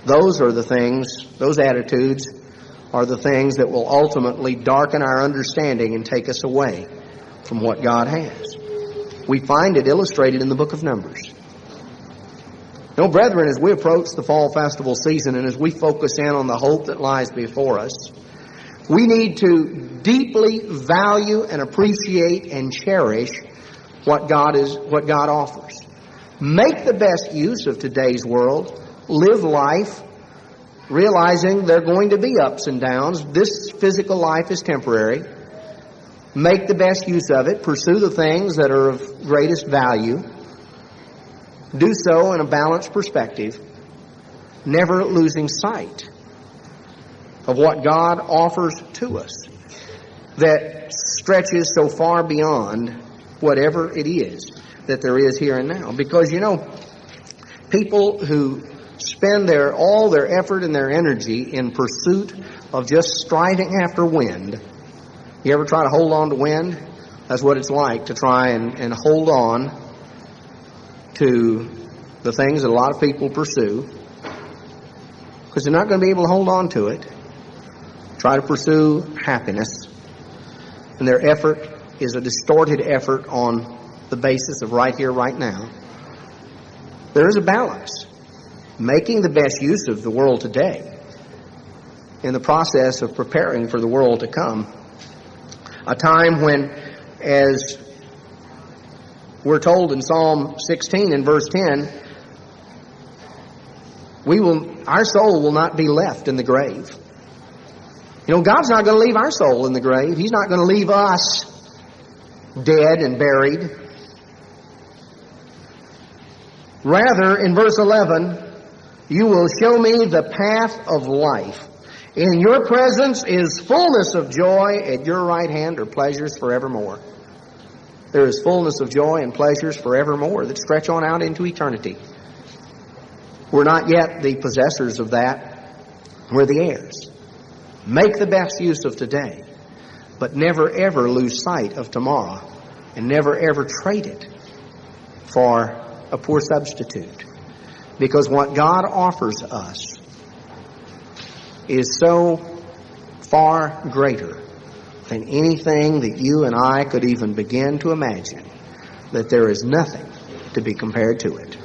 Those attitudes are the things that will ultimately darken our understanding and take us away from what God has. We find it illustrated in the book of Numbers. No, brethren, as we approach the fall festival season and as we focus in on the hope that lies before us, we need to deeply value and appreciate and cherish what God offers. Make the best use of today's world. Live life realizing there are going to be ups and downs. This physical life is temporary. Make the best use of it. Pursue the things that are of greatest value. Do so in a balanced perspective, never losing sight of what God offers to us that stretches so far beyond whatever it is that there is here and now. Because, people who spend all their effort and their energy in pursuit of just striving after wind. You ever try to hold on to wind? That's what it's like to try and hold on to the things that a lot of people pursue, because they're not going to be able to hold on to it. Try to pursue happiness, and their effort is a distorted effort on the basis of right here, right now. There is a balance. Making the best use of the world today in the process of preparing for the world to come. A time when, as we're told in Psalm 16 and verse 10, our soul will not be left in the grave. God's not going to leave our soul in the grave. He's not going to leave us dead and buried. Rather, in verse 11, you will show me the path of life. In your presence is fullness of joy. At your right hand are pleasures forevermore. There is fullness of joy and pleasures forevermore that stretch on out into eternity. We're not yet the possessors of that. We're the heirs. Make the best use of today, but never ever lose sight of tomorrow, and never ever trade it for a poor substitute. Because what God offers us is so far greater than anything that you and I could even begin to imagine, that there is nothing to be compared to it.